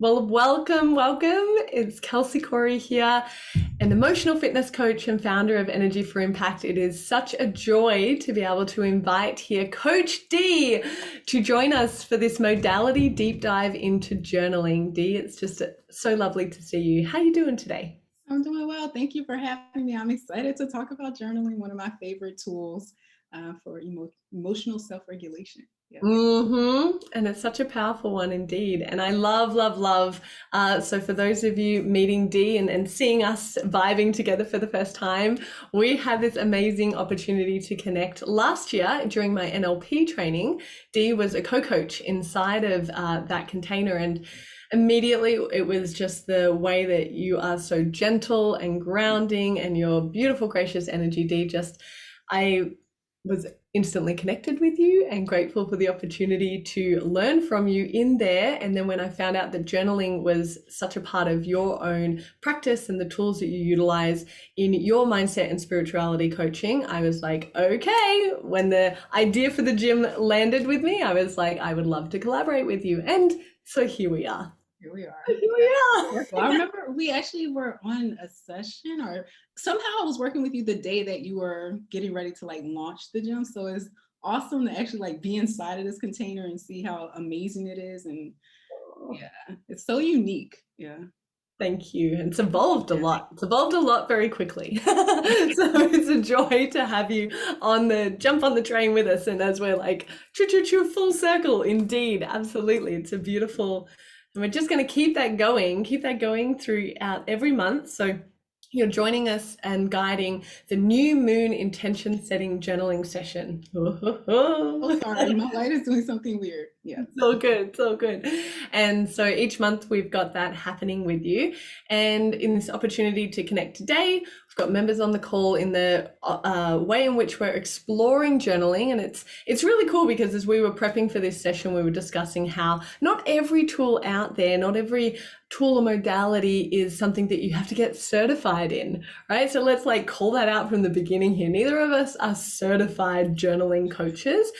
Well, welcome. It's Kelsey Corey here, an emotional fitness coach and founder of Energy for Impact. It is such a joy to be able to invite here Coach Dee to join us for this modality deep dive into journaling. Dee, it's just so lovely to see you. How are you doing today? I'm doing well. Thank you for having me. I'm excited to talk about journaling, one of my favorite tools for emotional self-regulation. Yeah. And it's such a powerful one indeed. And I love, love, love. So for those of you meeting Dee and seeing us vibing together for the first time, we had this amazing opportunity to connect last year during my NLP training. Dee was a co-coach inside of that container, and immediately it was just the way that you are so gentle and grounding and your beautiful, gracious energy, Dee. I was instantly connected with you and grateful for the opportunity to learn from you in there. And then when I found out that journaling was such a part of your own practice and the tools that you utilize in your mindset and spirituality coaching, I was like, okay, when the idea for the gym landed with me, I was like, I would love to collaborate with you. And so here we are. Here we are. Here Yeah. we are. Well, I remember we actually were on a session, or somehow I was working with you the day that you were getting ready to launch the gym. So it's awesome to actually be inside of this container and see how amazing it is. And yeah, it's so unique. Yeah. Thank you. It's evolved a lot. It's evolved a lot very quickly. So it's a joy to have you jump on the train with us. And as we're like, choo choo choo, full circle, indeed. Absolutely. It's a beautiful, and we're just going to keep that going throughout every month. So you're joining us and guiding the new moon intention setting journaling session. Oh, sorry. My light is doing something weird. Yeah. It's all good. It's all good. And so each month we've got that happening with you. And in this opportunity to connect today, we've got members on the call in the way in which we're exploring journaling. And it's really cool because as we were prepping for this session, we were discussing how not every tool out there, not every tool or modality is something that you have to get certified in, right? So let's call that out from the beginning here. Neither of us are certified journaling coaches.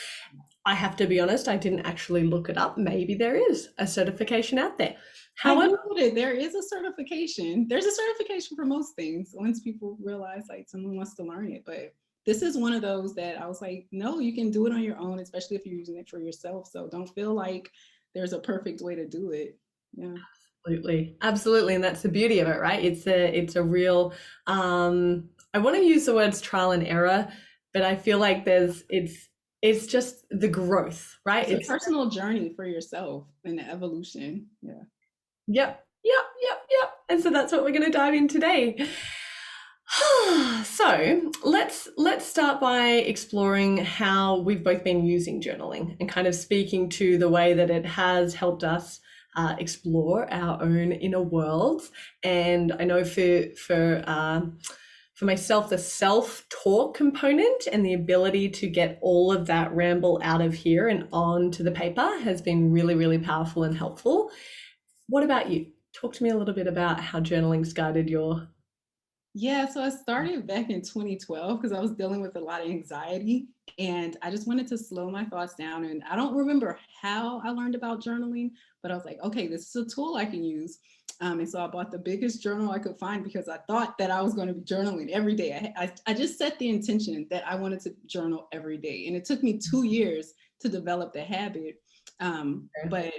I have to be honest, I didn't actually look it up. Maybe there is a certification out there. I However, Googled it. There is a certification. There's a certification for most things once people realize someone wants to learn it. But this is one of those that I was like, no, you can do it on your own, especially if you're using it for yourself. So don't feel like there's a perfect way to do it. Yeah. absolutely, absolutely. And that's the beauty of it, right? It's a real, I want to use the words trial and error, but I feel like it's just the growth, right? It's a personal journey for yourself and the evolution. Yeah. Yep. And so that's what we're going to dive in today. So let's start by exploring how we've both been using journaling and kind of speaking to the way that it has helped us explore our own inner worlds. And I know for myself, the self-talk component and the ability to get all of that ramble out of here and onto the paper has been really, really powerful and helpful. What about you? Talk to me a little bit about how journaling's guided your. Yeah, so I started back in 2012 because I was dealing with a lot of anxiety and I just wanted to slow my thoughts down. And I don't remember how I learned about journaling, but I was like, okay, this is a tool I can use. And so I bought the biggest journal I could find because I thought that I was going to be journaling every day. I just set the intention that I wanted to journal every day. And it took me 2 years to develop the habit. But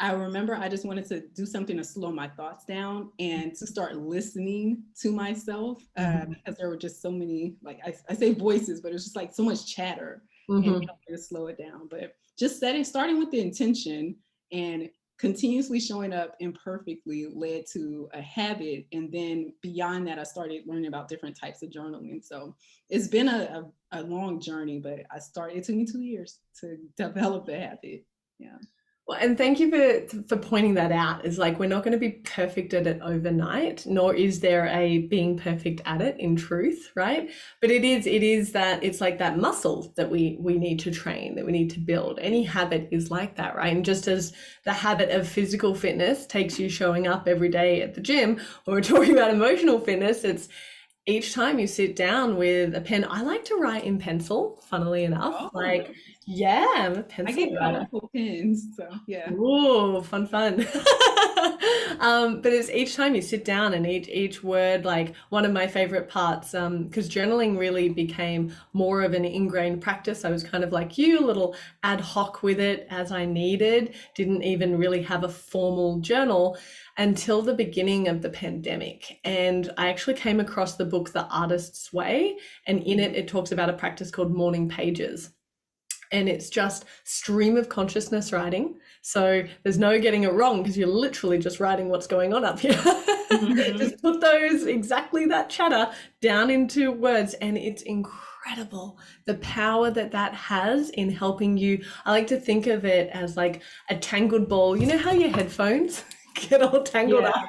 I remember I just wanted to do something to slow my thoughts down and to start listening to myself because there were just so many, I say voices, but it's just so much chatter and helped me to slow it down. But just starting with the intention and continuously showing up imperfectly led to a habit. And then beyond that, I started learning about different types of journaling. So it's been a long journey, but it took me 2 years to develop the habit. Yeah. Well, and thank you for pointing that out. Is we're not going to be perfect at it overnight, nor is there a being perfect at it in truth, right? But it is that it's like that muscle that we need to train, that we need to build. Any habit is like that, right? And just as the habit of physical fitness takes you showing up every day at the gym, or we're talking about emotional fitness, each time you sit down with a pen, I like to write in pencil, funnily enough. Oh, Like, yeah, I'm a I pencil get writer. colorful pens, so yeah. Ooh, fun, fun. But it's each time you sit down and each word, like one of my favorite parts, because journaling really became more of an ingrained practice. I was kind of like you, a little ad hoc with it as I needed, didn't even really have a formal journal until the beginning of the pandemic. And I actually came across the book The Artist's Way, and in it, it talks about a practice called morning pages, and it's just stream of consciousness writing. So there's no getting it wrong because you're literally just writing what's going on up here. Mhm. Just put those exactly that chatter down into words, and it's incredible the power that that has in helping you. I like to think of it as like a tangled ball. You know how your headphones get all tangled Yeah. up,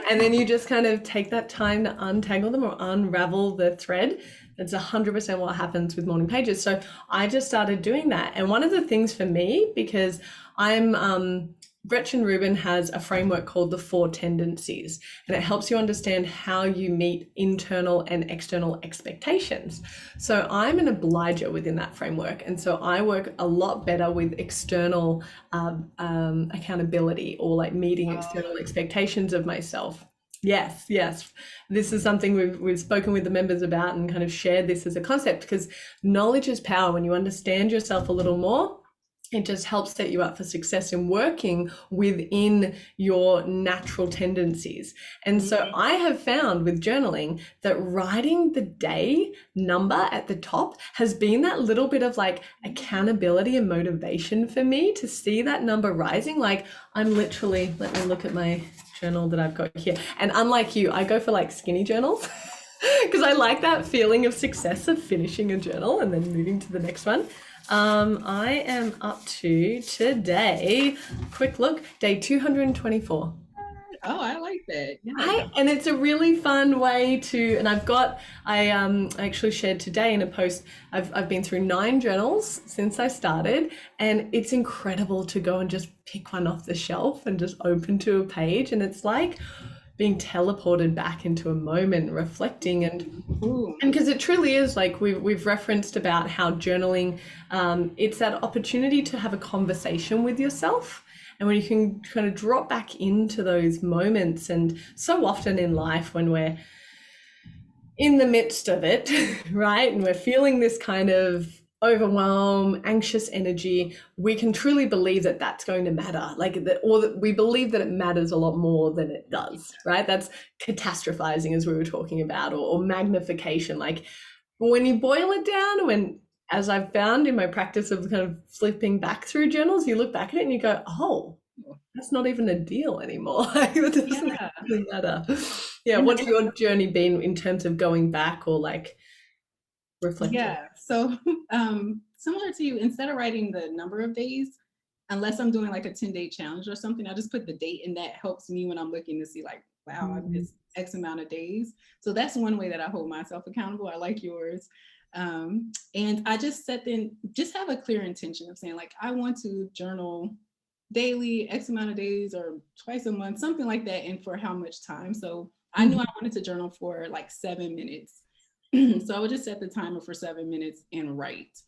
and then you just kind of take that time to untangle them or unravel the thread. It's 100% what happens with morning pages. So I just started doing that. And one of the things for me, because I'm Gretchen Rubin has a framework called the four tendencies, and it helps you understand how you meet internal and external expectations. So I'm an obliger within that framework, and so I work a lot better with external accountability, or like meeting external expectations of myself. Yes, yes. This is something we've spoken with the members about and kind of shared this as a concept, because knowledge is power. When you understand yourself a little more, it just helps set you up for success in working within your natural tendencies. And so I have found with journaling that writing the day number at the top has been that little bit of like accountability and motivation for me to see that number rising. Like, I'm literally, let me look at my journal that I've got here. And unlike you, I go for like skinny journals. Because I like that feeling of success of finishing a journal and then moving to the next one. I am up to today, quick look, day 224. Oh, I like that. Yeah. Right? And it's a really fun way to, and I actually shared today in a post, I've been through 9 journals since I started, and it's incredible to go and just pick one off the shelf and just open to a page, and it's like being teleported back into a moment, reflecting, Ooh. and because it truly is, like we've referenced about how journaling, it's that opportunity to have a conversation with yourself, and when you can kind of drop back into those moments. And so often in life, when we're in the midst of it, right, and we're feeling this kind of overwhelm, anxious energy, we can truly believe that that's going to matter, like that, or that we believe that it matters a lot more than it does, right? That's catastrophizing, as we were talking about, or magnification. Like, when you boil it down, when, as I've found in my practice of kind of flipping back through journals, you look back at it and you go, oh, that's not even a deal anymore. Like, it doesn't Yeah. actually matter. Yeah, And what's your journey been in terms of going back or like reflecting? yeah. So similar to you, instead of writing the number of days, unless I'm doing like a 10-day challenge or something, I just put the date, and that helps me when I'm looking to see like, wow, I Mm. missed X amount of days. So that's one way that I hold myself accountable. I like yours. And I just just have a clear intention of saying like, I want to journal daily, X amount of days or twice a month, something like that. And for how much time. So I knew I wanted to journal for like 7 minutes. So I would just set the timer for 7 minutes and write.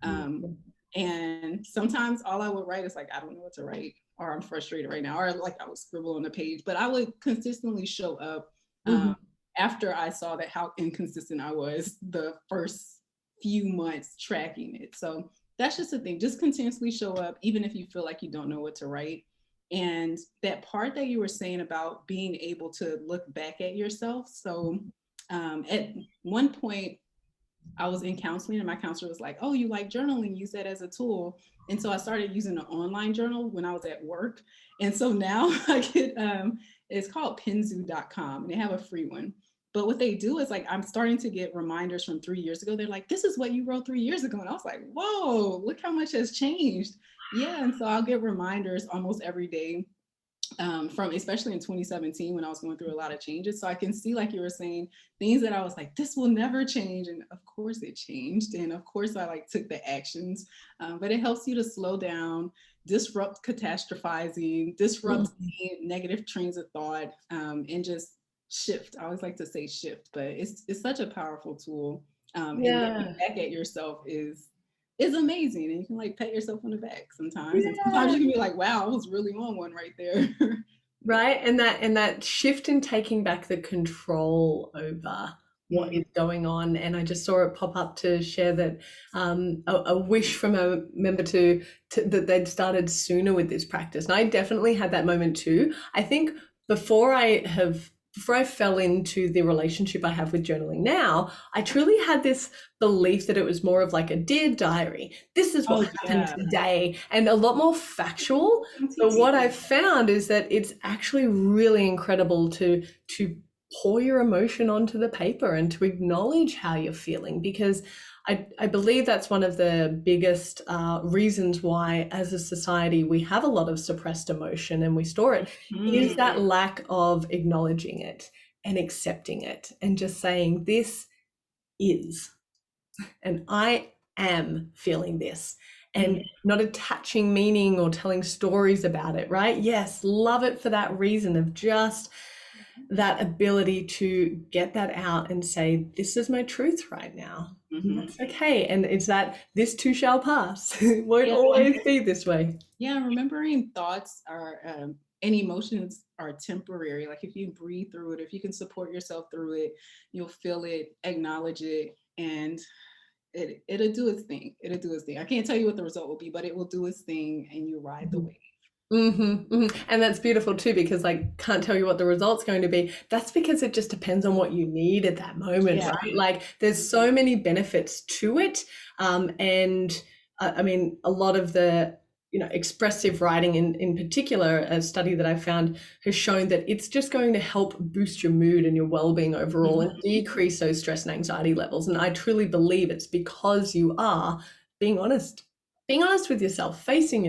Um, and sometimes all I would write is like, I don't know what to write, or I'm frustrated right now, or like I would scribble on the page, but I would consistently show up Mhm. after I saw that how inconsistent I was the first few months tracking it. So that's just the thing, just continuously show up, even if you feel like you don't know what to write. And that part that you were saying about being able to look back at yourself. So at one point, I was in counseling and my counselor was like, oh, you like journaling, use that as a tool. And so I started using an online journal when I was at work. And so now I get, it's called penzu.com, and they have a free one. But what they do is like, I'm starting to get reminders from 3 years ago. They're like, this is what you wrote 3 years ago. And I was like, whoa, look how much has changed. Yeah. And so I'll get reminders almost every day, from especially in 2017 when I was going through a lot of changes. So I can see, like you were saying, things that I was like, this will never change. And of course it changed. And of course I like took the actions, but it helps you to slow down, disrupt catastrophizing, disrupt negative trains of thought, and just shift. I always like to say shift, but it's such a powerful tool. And looking Yeah. back at yourself is amazing. And you can like pat yourself on the back sometimes. And sometimes Yeah. you can be like, wow, I was really on one right there. Yeah. Right. And that shift in taking back the control over what Mhm. is going on. And I just saw it pop up to share that a wish from a member to that they'd started sooner with this practice. And I definitely had that moment too. I think before before I fell into the relationship I have with journaling now, I truly had this belief that it was more of like a dear diary. This is what Oh happened yeah. today, and a lot more factual. But what I've found is that it's actually really incredible to pour your emotion onto the paper and to acknowledge how you're feeling, because I believe that's one of the biggest reasons why, as a society, we have a lot of suppressed emotion and we store it, is that Mhm. lack of acknowledging it and accepting it and just saying, this is, and I am feeling this, and Mhm. not attaching meaning or telling stories about it, right? Yes, love it for that reason of just that ability to get that out and say, this is my truth right now. And Mhm. that's okay. And it's that this too shall pass. It won't Yeah. always be this way. Yeah, remembering thoughts are and emotions are temporary. Like if you breathe through it, if you can support yourself through it, you'll feel it, acknowledge it, and it'll do its thing. It'll do its thing. I can't tell you what the result will be, but it will do its thing, and you ride the Mhm. wave. And that's beautiful too, because like can't tell you what the result's going to be. That's because it just depends on what you need at that moment, Yeah. right? Like there's so many benefits to it. And I mean, a lot of the, expressive writing in particular, a study that I found has shown that it's just going to help boost your mood and your well-being overall and Mhm. decrease those stress and anxiety levels. And I truly believe it's because you are being honest being honest with yourself, facing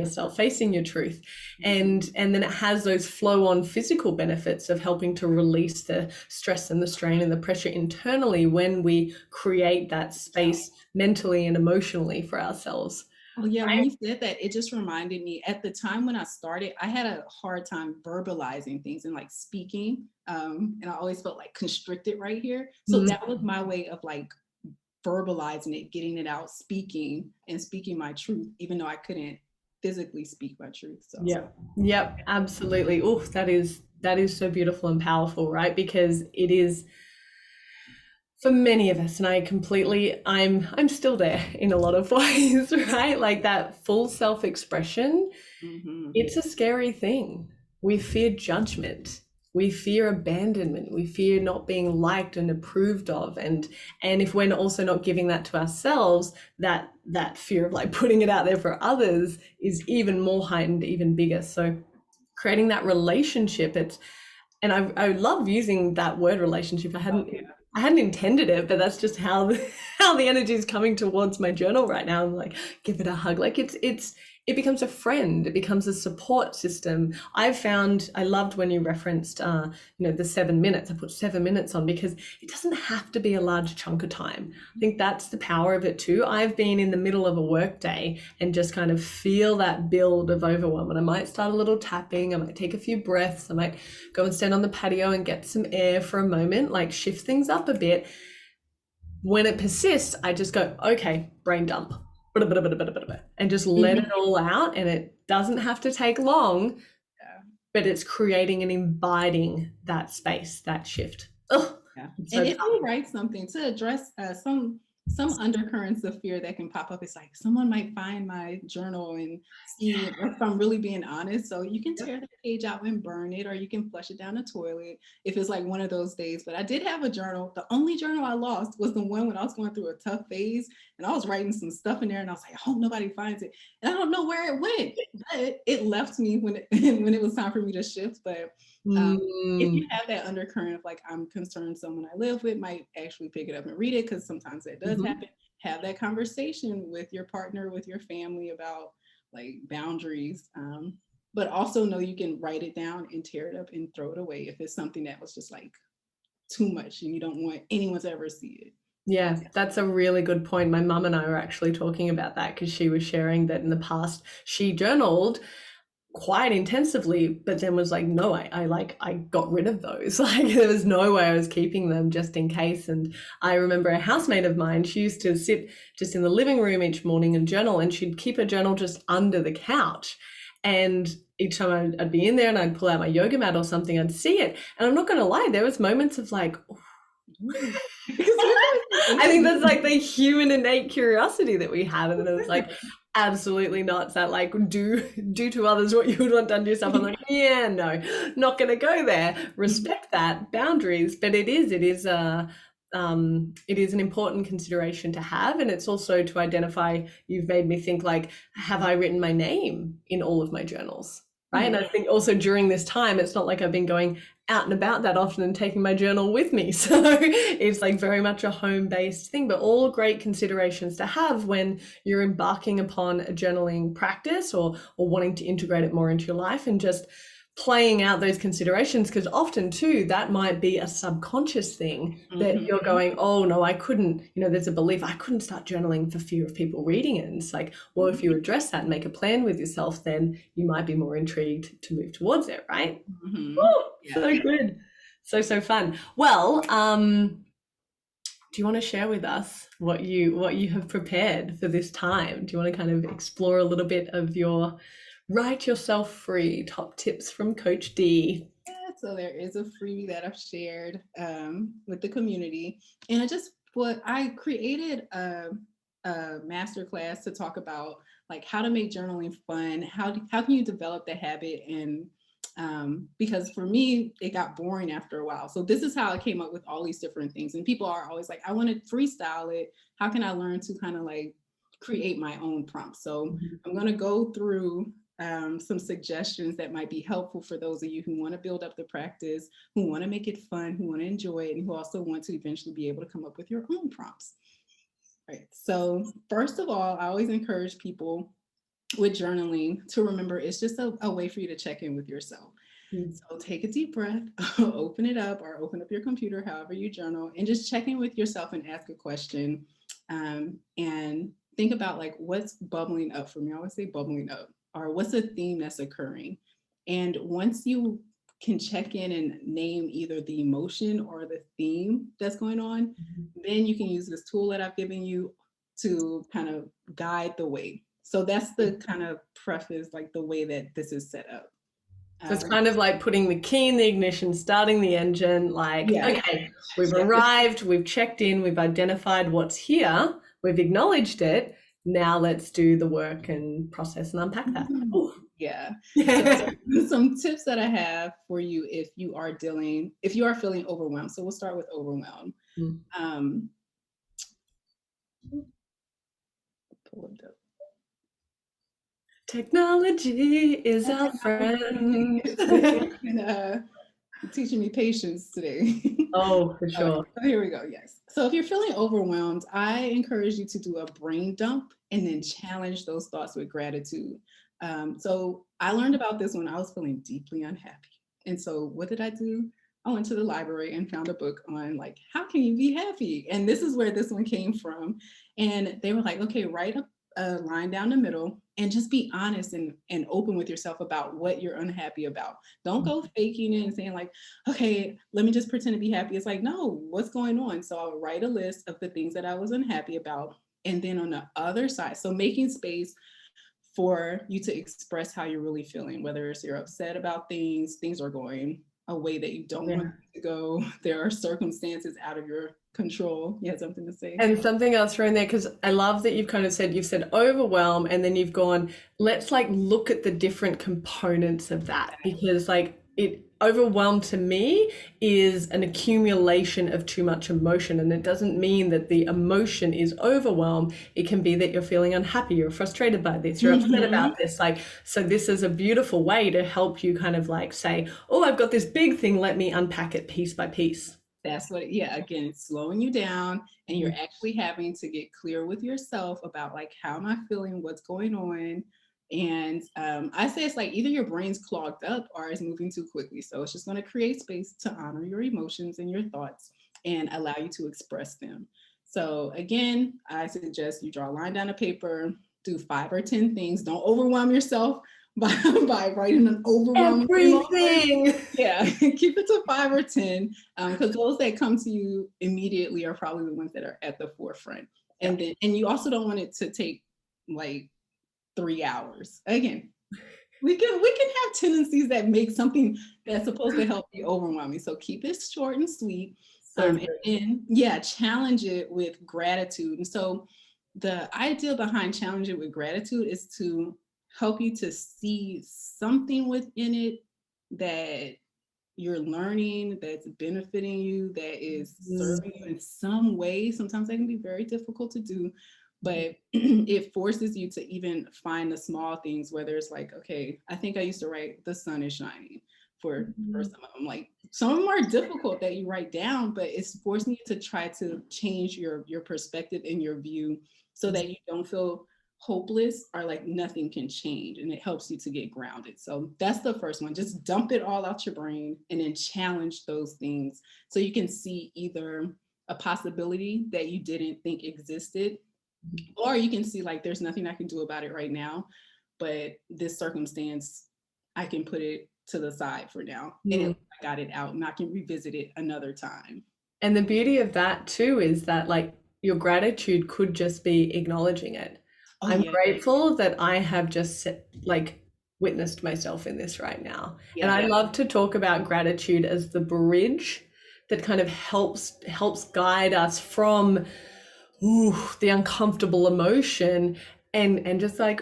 your truth. And then it has those flow on physical benefits of helping to release the stress and the strain and the pressure internally when we create that space mentally and emotionally for ourselves. Oh yeah, when you said that, it just reminded me at the time when I started, I had a hard time verbalizing things and like speaking. And I always felt like constricted right here. So Mm, that was my way of like verbalizing it, getting it out, speaking and speaking my truth, even though I couldn't physically speak my truth. So yeah. Yep, absolutely. Oh, that is so beautiful and powerful, right? Because it is for many of us, and I'm still there in a lot of ways, right? Like that full self-expression. mhm. It's a scary thing. We fear judgment. We fear abandonment. We fear not being liked and approved of. And if we're also not giving that to ourselves, that fear of like putting it out there for others is even more heightened, even bigger. So creating that relationship, I love using that word relationship. Oh yeah. I hadn't intended it, but that's just how how the energy is coming towards my journal right now. I'm like, give it a hug. Like it becomes a friend. It becomes a support system. I've found I loved when you referenced the 7 minutes. I put 7 minutes on because it doesn't have to be a large chunk of time. I think that's the power of it too. I've been in the middle of a work day and just kind of feel that build of overwhelm. And I might start a little tapping, I might take a few breaths, I might go and stand on the patio and get some air for a moment, like shift things up a bit. When it persists, I just go, okay, brain dump, and just let it Mhm. all out. And it doesn't have to take long, Yeah. but it's creating and inviting that space, that shift. Oh, Yeah. it's And so if you powerful. write something to address some undercurrents of fear that can pop up, it's like someone might find my journal and see if I'm really being honest. So you can tear the page out and burn it, or you can flush it down the toilet if it's like one of those days. But I did have a journal. The only journal I lost was the one when I was going through a tough phase and I was writing some stuff in there and I was like, I hope nobody finds it. And I don't know where it went, but it left me when it when it was time for me to shift. But if Mm, you have that undercurrent of like, I'm concerned someone I live with might actually pick it up and read it, because sometimes that does mhm. happen, have that conversation with your partner, with your family about like boundaries. But also know you can write it down and tear it up and throw it away if it's something that was just like too much and you don't want anyone to ever see it. Yeah, that's a really good point. My mum and I were actually talking about that because she was sharing that in the past she journaled quite intensively, but then was like, no, I got rid of those. Like there was no way I was keeping them just in case. And I remember a housemate of mine, she used to sit just in the living room each morning and journal, and she'd keep a journal just under the couch. And each time I'd be in there and I'd pull out my yoga mat or something, I'd see it. And I'm not going to lie, there was moments of like, I think that's like the human innate curiosity that we have. And then it was like, absolutely not. That like do to others what you would want done to yourself. I'm like, yeah, no, not gonna go there. Respect that, boundaries. But it is an important consideration to have. And it's also to identify, you've made me think like, have I written my name in all of my journals? Right. And I think also during this time, it's not like I've been going out and about that often and taking my journal with me. So it's like very much a home-based thing, but all great considerations to have when you're embarking upon a journaling practice or wanting to integrate it more into your life, and just playing out those considerations, because often too that might be a subconscious thing that you're going, oh no, I couldn't, there's a belief I couldn't start journaling for fear of people reading it. And it's like, well, if you address that and make a plan with yourself, then you might be more intrigued to move towards it, right? So good. So fun. Well, do you want to share with us what you have prepared for this time? Do you want to kind of explore a little bit of your Write Yourself Free top tips from Coach Dee? So there is a freebie that I've shared with the community, and I created a masterclass to talk about like how to make journaling fun, how can you develop the habit, and because for me it got boring after a while. So this is how I came up with all these different things, and people are always like, I want to freestyle it. How can I learn to kind of like create my own prompts? So I'm going to go through some suggestions that might be helpful for those of you who want to build up the practice, who want to make it fun, who want to enjoy it, and who also want to eventually be able to come up with your own prompts. All right. So first of all, I always encourage people with journaling to remember it's just a way for you to check in with yourself. So take a deep breath, open it up, or open up your computer, however you journal, and just check in with yourself and ask a question, and think about like what's bubbling up for me. I always say bubbling up, or what's a theme that's occurring. And once you can check in and name either the emotion or the theme that's going on, then you can use this tool that I've given you to kind of guide the way. So that's the kind of preface, like the way that this is set up. So it's kind of like putting the key in the ignition, starting the engine, like, okay, we've arrived, we've checked in, we've identified what's here, we've acknowledged it. Now let's do the work and process and unpack that. Yeah. So some tips that I have for you if you are feeling overwhelmed. So we'll start with overwhelm. Pull it up. Technology is our friend. Teaching me patience today. Oh, for sure. So here we go. Yes. So if you're feeling overwhelmed, I encourage you to do a brain dump and then challenge those thoughts with gratitude. So I learned about this when I was feeling deeply unhappy. And so what did I do? I went to the library and found a book on like, how can you be happy? And this is where this one came from. And they were like, okay, write a line down the middle and just be honest and open with yourself about what you're unhappy about. Don't go faking it and saying like, okay, let me just pretend to be happy. It's like, no, what's going on? So I'll write a list of the things that I was unhappy about. And then on the other side, so making space for you to express how you're really feeling, whether it's you're upset about things are going a way that you don't want to go. There are circumstances out of your control. You had something to say? And something else thrown there, because I love that you've said overwhelm, and then you've gone, let's like look at the different components of that, because like overwhelm to me is an accumulation of too much emotion, and it doesn't mean that the emotion is overwhelm. It can be that you're feeling unhappy, you're frustrated by this, you're upset about this. Like, so this is a beautiful way to help you kind of like say, oh, I've got this big thing, let me unpack it piece by piece. That's what, again, it's slowing you down, and you're actually having to get clear with yourself about like, how am I feeling? What's going on? And I say it's like either your brain's clogged up or it's moving too quickly. So it's just going to create space to honor your emotions and your thoughts and allow you to express them. So again, I suggest you draw a line down a paper, do 5 or 10 things. Don't overwhelm yourself by writing an overwhelming emotion. Everything. Yeah, keep it to 5 or 10, because those that come to you immediately are probably the ones that are at the forefront. Yeah. And you also don't want it to take like 3 hours. Again, we can have tendencies that make something that's supposed to help you overwhelming. So keep it short and sweet. So And good. then yeah, challenge it with gratitude. And so the idea behind challenge it with gratitude is to help you to see something within it that you're learning, that's benefiting you, that is Mm. serving you in some way. Sometimes that can be very difficult to do, but it forces you to even find the small things, whether it's like, okay, I think I used to write the sun is shining for some of them. Like some of them are difficult that you write down, but it's forcing you to try to change your perspective and your view so that you don't feel hopeless or like nothing can change, and it helps you to get grounded. So that's the first one. Just dump it all out your brain and then challenge those things so you can see either a possibility that you didn't think existed, or you can see like there's nothing I can do about it right now, but this circumstance I can put it to the side for now, and Mm. I got it out and I can revisit it another time. And the beauty of that too is that like your gratitude could just be acknowledging it. Oh I'm yeah, grateful that I have just like witnessed myself in this right now. And yeah. I love to talk about gratitude as the bridge that kind of helps guide us from the uncomfortable emotion and just like,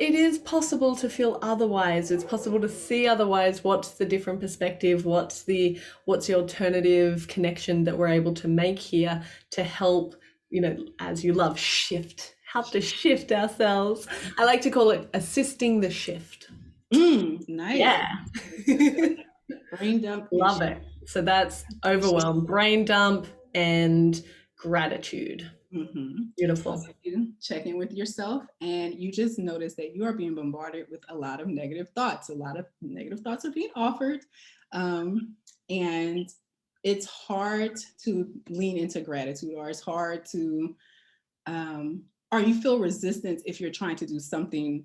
it is possible to feel otherwise. It's possible to see otherwise. What's the different perspective? What's the alternative connection that we're able to make here to help, as you love, help to shift ourselves. I like to call it assisting the shift. Nice. Yeah. Brain dump and Love it. So that's overwhelm, brain dump, and gratitude. So Beautiful. you check in with yourself and you just notice that you are being bombarded with a lot of negative thoughts. A lot of negative thoughts are being offered. And it's hard to lean into gratitude, or it's hard to, or you feel resistance if you're trying to do something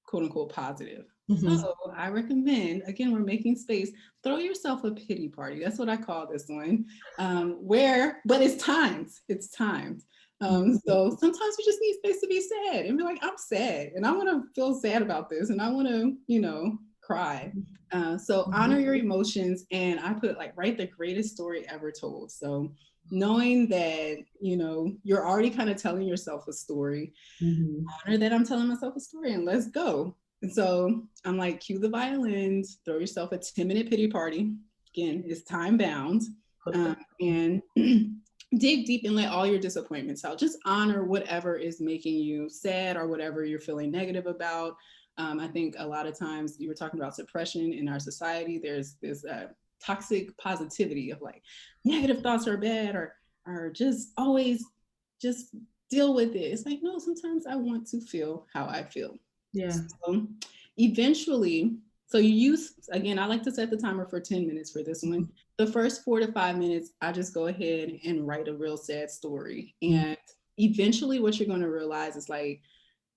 quote unquote positive. Mhm. So I recommend, again, we're making space, throw yourself a pity party. That's what I call this one, but it's timed. It's timed. So sometimes you just need space to be sad and be like, I'm sad and I want to feel sad about this and I want to, cry. So honor your emotions. And I put like, write the greatest story ever told. So knowing that, you're already kind of telling yourself a story, Mhm. honor that I'm telling myself a story and let's go. And so I'm like, cue the violins, throw yourself a 10-minute pity party. Again, it's time bound. And dig deep and let all your disappointments out. Just honor whatever is making you sad or whatever you're feeling negative about. I think a lot of times you were talking about suppression in our society. There's this toxic positivity of like negative thoughts are bad or just always just deal with it. It's like, no, sometimes I want to feel how I feel. Yeah. So eventually, so you use, again, I like to set the timer for 10 minutes for this one. The first 4 to 5 minutes, I just go ahead and write a real sad story. And eventually what you're going to realize is like,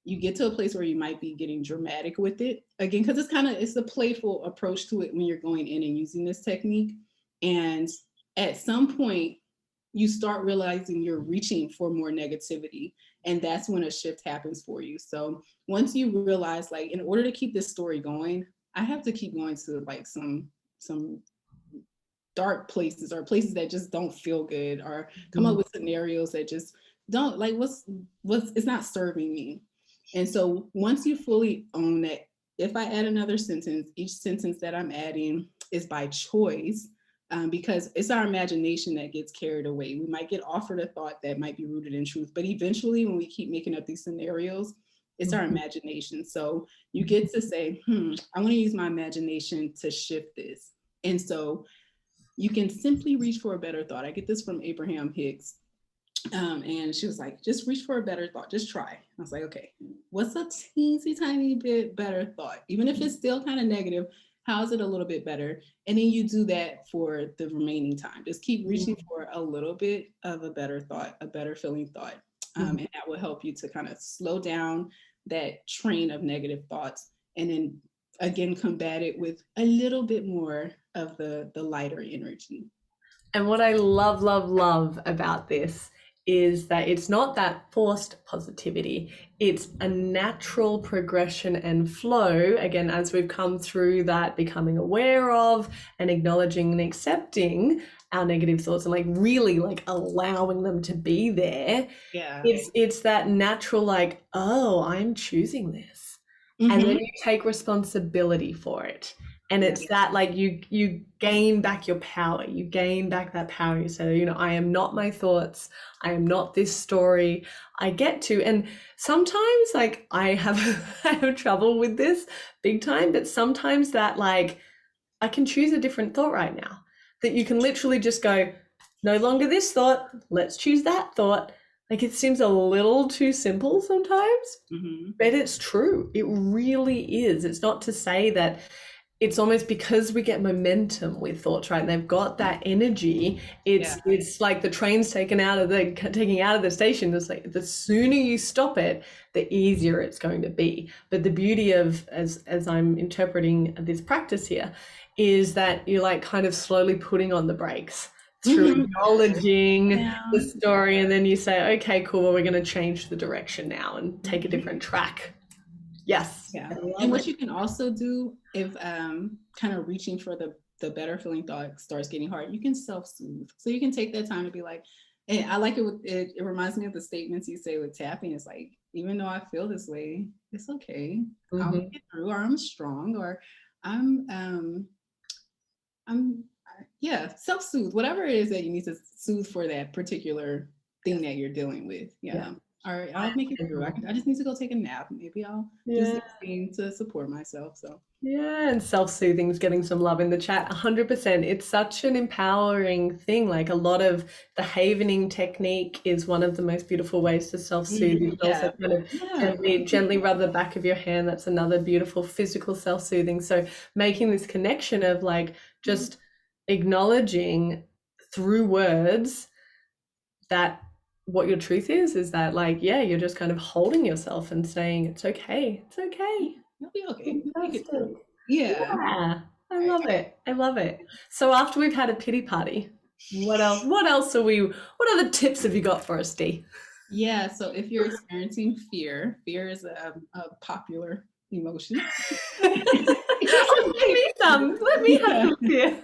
you get to a place where you might be getting dramatic with it again, because it's a playful approach to it when you're going in and using this technique. And at some point, you start realizing you're reaching for more negativity. And that's when a shift happens for you. So once you realize, like, in order to keep this story going, I have to keep going to like some dark places or places that just don't feel good, or come up with scenarios that just don't like what's it's not serving me. And so once you fully own that, if I add another sentence, each sentence that I'm adding is by choice, because it's our imagination that gets carried away. We might get offered a thought that might be rooted in truth, but eventually when we keep making up these scenarios, it's our imagination. So you get to say, I want to use my imagination to shift this. And so you can simply reach for a better thought. I get this from Abraham Hicks. And she was like, just reach for a better thought, just try. I was like, okay, what's a teensy tiny bit better thought? Even if it's still kind of negative, how is it a little bit better? And then you do that for the remaining time. Just keep reaching for a little bit of a better thought, a better feeling thought. And that will help you to kind of slow down that train of negative thoughts and then again combat it with a little bit more of the lighter energy. And what I love, love, love about this is that it's not that forced positivity. It's a natural progression and flow. Again, as we've come through that, becoming aware of and acknowledging and accepting our negative thoughts and like really like allowing them to be there. Yeah. It's that natural like, oh, I'm choosing this. And then Mm-hmm. you take responsibility for it. And Yeah. it's that like you gain back your power. You gain back that power. You say, you know, I am not my thoughts. I am not this story. I get to. And sometimes like I have I have trouble with this big time, but sometimes that like I can choose a different thought right now. That you can literally just go, no longer this thought, let's choose that thought. Like it seems a little too simple sometimes, Mm-hmm. but it's true. It really is. It's not to say that it's almost because we get momentum with thoughts, right? And they've got that energy. Yeah. It's like the train's taking out of the station. It's like the sooner you stop it, the easier it's going to be. But the beauty of as I'm interpreting this practice here is that you're like kind of slowly putting on the brakes through Mm-hmm. acknowledging the Down. story, and then you say, okay, cool, well, we're going to change the direction now and take a Mm-hmm. different track. Yes. Yeah. I And love what it. you can also do if kind of reaching for the better feeling thought starts getting hard, you can self-soothe. So you can take that time to be like, and I like it with it reminds me of the statements you say with tapping. It's like, even though I feel this way, it's okay. I'll make Mm-hmm. it through, or I'm strong, or I'm I'm yeah, self-soothe, whatever it is that you need to soothe for that particular thing that you're dealing with. Yeah. Yeah. All right, I'll make it through. I just need to go take a nap. Maybe I'll do Yeah. something to support myself. So Yeah, and self-soothing is getting some love in the chat. 100%. It's such an empowering thing. Like a lot of the havening technique is one of the most beautiful ways to self-soothe. You can also yeah, kind of yeah. gently rub the back of your hand. That's another beautiful physical self-soothing. So making this connection of like just acknowledging through words that what your truth is that like, yeah, you're just kind of holding yourself and saying, it's okay. It's okay. You'll be okay. You'll make it Fantastic. through. Yeah. Yeah, I Right. love it. I love it. So after we've had a pity party, what else? What other tips have you got for us, Dee? Yeah. So if you're experiencing fear, fear is a popular emotion. Oh, give me some. Let me have Yeah. some fear.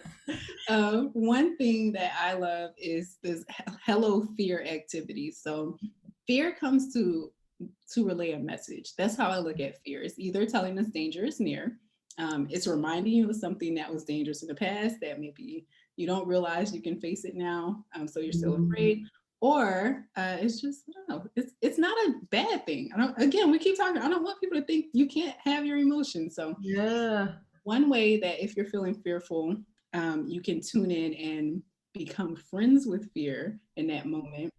One thing that I love is this hello fear activity. So fear comes to relay a message. That's how I look at fear. It's either telling us danger is near, it's reminding you of something that was dangerous in the past that maybe you don't realize you can face it now, so you're still afraid. Or it's just, I don't know, it's not a bad thing. I don't, again, we keep talking, I don't want people to think you can't have your emotions. So Yeah. one way that if you're feeling fearful, you can tune in and become friends with fear in that moment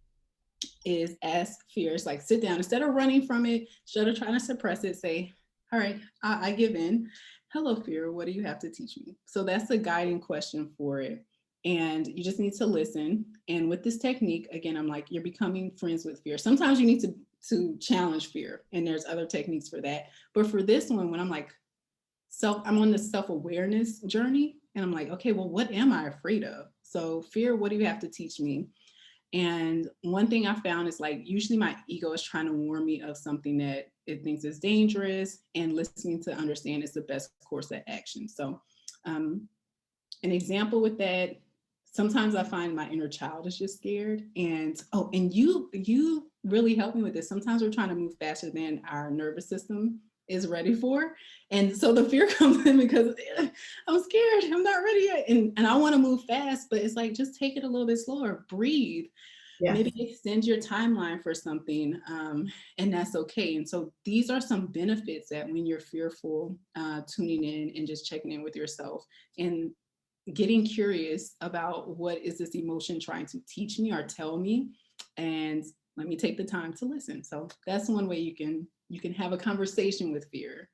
is ask fear. It's like sit down instead of running from it, instead of trying to suppress it, say, all right, I give in. Hello, fear. What do you have to teach me? So that's the guiding question for it. And you just need to listen. And with this technique, again, I'm like, you're becoming friends with fear. Sometimes you need to challenge fear, and there's other techniques for that. But for this one, when I'm like, I'm on the self-awareness journey, and I'm like, okay, well, what am I afraid of? So fear, what do you have to teach me? And one thing I found is like usually my ego is trying to warn me of something that it thinks is dangerous, and listening to understand is the best course of action. So an example with that, sometimes I find my inner child is just scared. And and you really help me with this. Sometimes we're trying to move faster than our nervous system is ready for. And so the fear comes in because I'm scared, I'm not ready yet. And I want to move fast, but it's like, just take it a little bit slower, breathe. Yes. Maybe extend your timeline for something, and that's okay. And so these are some benefits that when you're fearful, tuning in and just checking in with yourself and getting curious about what is this emotion trying to teach me or tell me, and let me take the time to listen. So that's one way you can have a conversation with fear.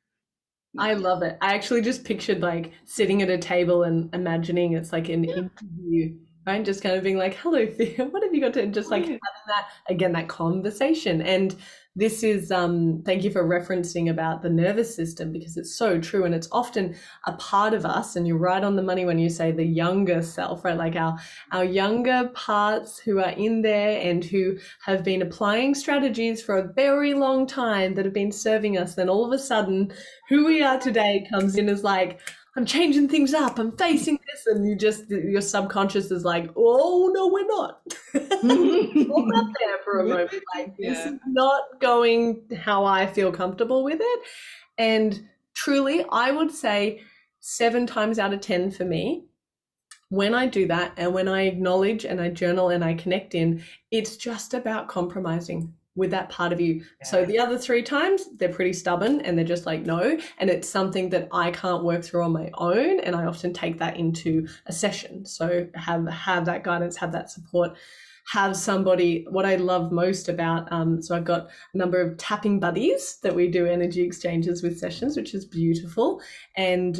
I Yeah. love it. I actually just pictured like sitting at a table and imagining it's like an interview right? Just kind of being like, hello, Thea, what have you got to, just like having that, again, that conversation. And this is, thank you for referencing about the nervous system, because it's so true. And it's often a part of us. And you're right on the money when you say the younger self, right? Like our younger parts who are in there and who have been applying strategies for a very long time that have been serving us. Then all of a sudden, who we are today comes in as like, I'm changing things up. I'm facing this. And your subconscious is like, oh, no, we're not. Hold up there for a moment. Like, this is not going how I feel comfortable with it. And truly, I would say 7 times out of 10 for me, when I do that and when I acknowledge and I journal and I connect in, it's just about compromising with that part of you. So the other 3 times, they're pretty stubborn and they're just like, no. And it's something that I can't work through on my own. And I often take that into a session. So have that guidance, have that support, have somebody. What I love most about, so I've got a number of tapping buddies that we do energy exchanges with sessions, which is beautiful. And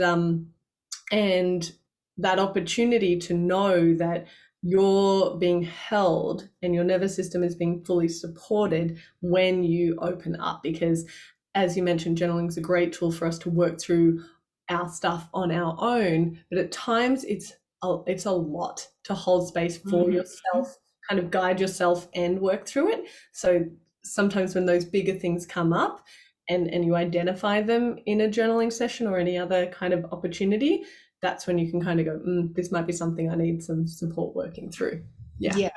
that opportunity to know that you're being held and your nervous system is being fully supported when you open up. Because as you mentioned, journaling is a great tool for us to work through our stuff on our own, but at times it's a lot to hold space for yourself, kind of guide yourself and work through it. So sometimes when those bigger things come up and you identify them in a journaling session or any other kind of opportunity, that's when you can kind of go, this might be something I need some support working through. And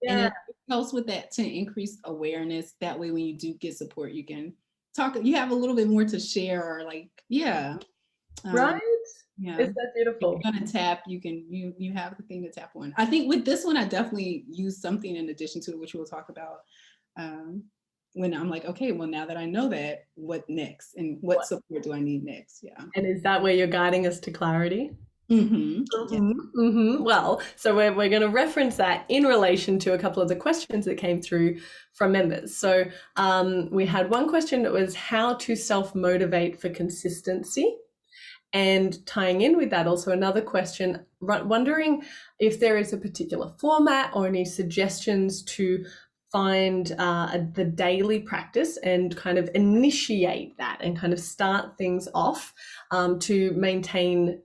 it helps with that to increase awareness. That way, when you do get support, you can talk, you have a little bit more to share, or like, right? Is that beautiful? If you're gonna tap, you have the thing to tap on. I think with this one, I definitely use something in addition to it, which we'll talk about when I'm like, okay, well, now that I know that, what next, and what support do I need next? And is that where you're guiding us to clarity? Mm-hmm. Well, so we're going to reference that in relation to a couple of the questions that came through from members. So we had one question that was how to self-motivate for consistency. And tying in with that, also another question, wondering if there is a particular format or any suggestions to find the daily practice and kind of initiate that and kind of start things off to maintain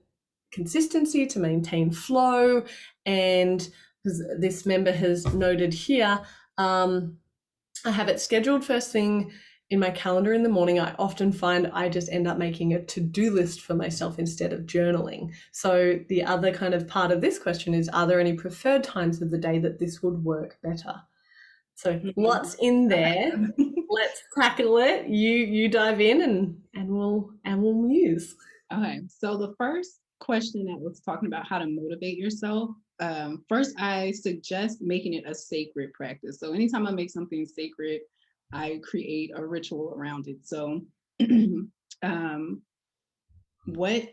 consistency, to maintain flow. And this member has noted here, I have it scheduled first thing in my calendar in the morning. I often find I just end up making a to-do list for myself instead of journaling. So the other kind of part of this question is, are there any preferred times of the day that this would work better? So lots in there. Let's tackle it. You dive in and we'll muse. Okay, so the first question that was talking about how to motivate yourself. First, I suggest making it a sacred practice. So anytime I make something sacred, I create a ritual around it. So what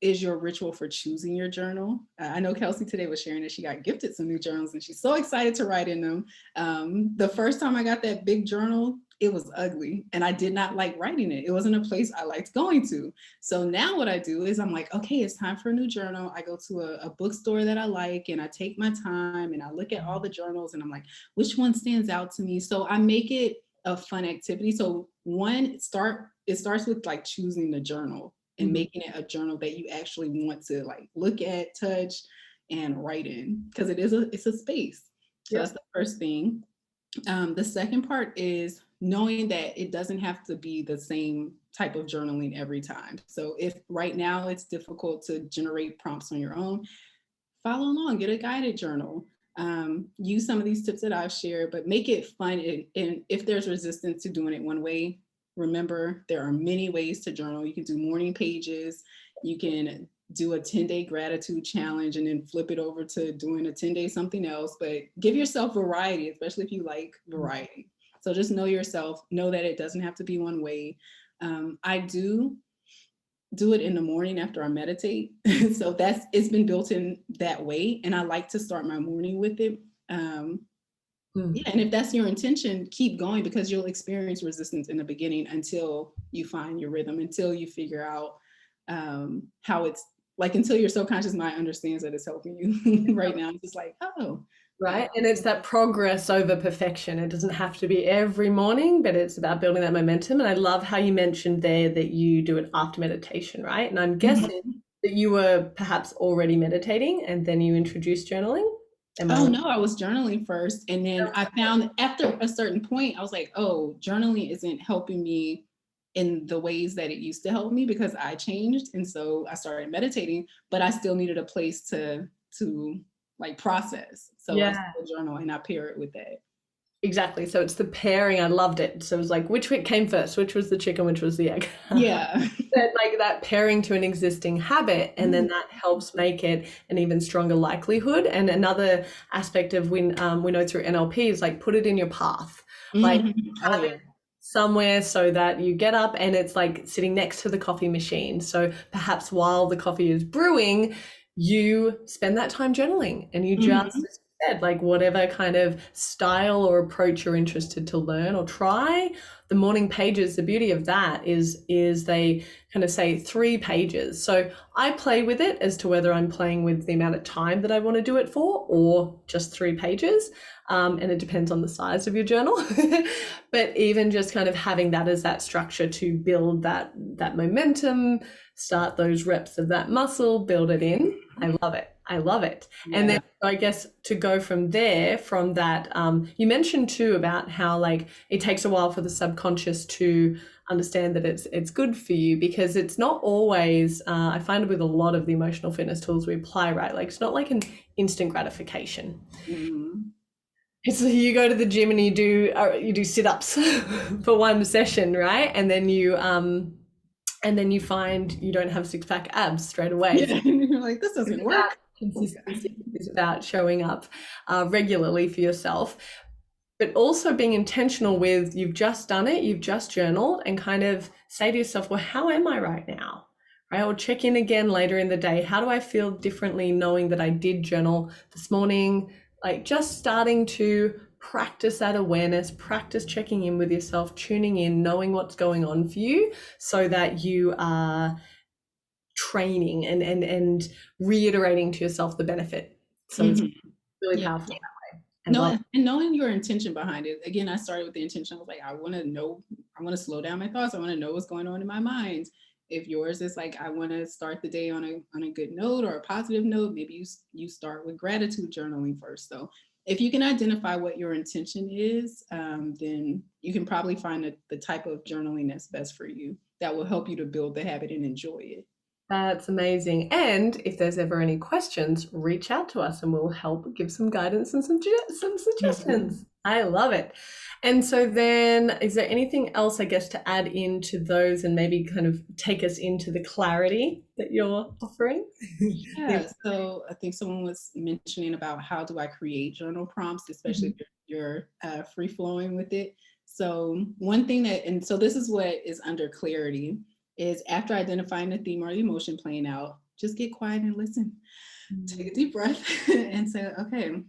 is your ritual for choosing your journal? I know Kelsey today was sharing that she got gifted some new journals and she's so excited to write in them. The first time I got that big journal, it was ugly and I did not like writing it. It wasn't a place I liked going to. So now what I do is I'm like, okay, it's time for a new journal. I go to a bookstore that I like and I take my time and I look at all the journals and I'm like, which one stands out to me? So I make it a fun activity. So it starts with like choosing the journal and making it a journal that you actually want to like look at, touch, and write in, because it's a space. So that's the first thing. The second part is knowing that it doesn't have to be the same type of journaling every time. So if right now it's difficult to generate prompts on your own, follow along, get a guided journal. Use some of these tips that I've shared, but make it fun. And if there's resistance to doing it one way, remember there are many ways to journal. You can do morning pages. You can do a 10-day gratitude challenge and then flip it over to doing a 10-day something else, but give yourself variety, especially if you like variety. So just know yourself, know that it doesn't have to be one way. I do it in the morning after I meditate. So it's been built in that way. And I like to start my morning with it. And if that's your intention, keep going, because you'll experience resistance in the beginning until you find your rhythm, until you figure out how it's like until your subconscious mind understands that it's helping you. Right now, it's just like, oh, yeah. Right. And it's that progress over perfection. It doesn't have to be every morning, but it's about building that momentum. And I love how you mentioned there that you do it after meditation, right? And I'm guessing Mhm. that you were perhaps already meditating and then you introduced journaling. Am I Oh right? no, I was journaling first. And then I found after a certain point, I was like, oh, journaling isn't helping me in the ways that it used to help me because I changed. And so I started meditating, but I still needed a place to like process. So I Yeah. still journal and I pair it with that. Exactly. So it's the pairing. I loved it. So it was like, which came first? Which was the chicken? Which was the egg? Yeah. That, like that pairing to an existing habit, and then that helps make it an even stronger likelihood. And another aspect of when we know through NLP is like put it in your path, like Mhm. Oh have it yeah. somewhere so that you get up and it's like sitting next to the coffee machine. So perhaps while the coffee is brewing, you spend that time journaling and you just Mhm. said like whatever kind of style or approach you're interested to learn or try. The morning pages, the beauty of that is they kind of say 3 pages. So I play with it as to whether I'm playing with the amount of time that I want to do it for or just 3 pages. And it depends on the size of your journal. But even just kind of having that as that structure to build that momentum, start those reps of that muscle, build it in. I love it. I love it. And Yeah. then I guess to go from there, from that, you mentioned too about how like it takes a while for the subconscious to understand that it's good for you because it's not always. I find with a lot of the emotional fitness tools we apply, right? Like it's not like an instant gratification. Mhm. It's you go to the gym and you do sit-ups for one session, right? And then you find you don't have six-pack abs straight away. Yeah. You're like, this It's doesn't about work. Okay. consistency. It's about showing up regularly for yourself, but also being intentional with you've just done it, you've just journaled, and kind of say to yourself, well, how am I right now? Right? Or check in again later in the day. How do I feel differently knowing that I did journal this morning? Like just starting to practice that awareness, practice checking in with yourself, tuning in, knowing what's going on for you so that you are training and reiterating to yourself the benefit. So it's Mhm. really Yeah. powerful. I No, love and knowing your intention behind it. Again, I started with the intention. I was like, I want to know, I want to slow down my thoughts. I want to know what's going on in my mind. If yours is like, I want to start the day on a good note or a positive note, maybe you start with gratitude journaling first. So if you can identify what your intention is, then you can probably find the type of journaling that's best for you that will help you to build the habit and enjoy it. That's amazing. And if there's ever any questions, reach out to us and we'll help give some guidance and some Mhm. suggestions. I love it. And so then is there anything else, I guess, to add into those and maybe kind of take us into the clarity that you're offering? Yeah, so I think someone was mentioning about how do I create journal prompts, especially Mhm. if you're free flowing with it. So one thing that, and so this is what is under clarity, is after identifying the theme or the emotion playing out, just get quiet and listen. Take a deep breath and say, okay,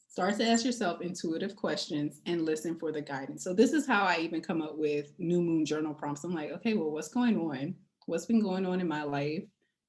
start to ask yourself intuitive questions and listen for the guidance. So this is how I even come up with new moon journal prompts. I'm like, okay, well, what's going on? What's been going on in my life?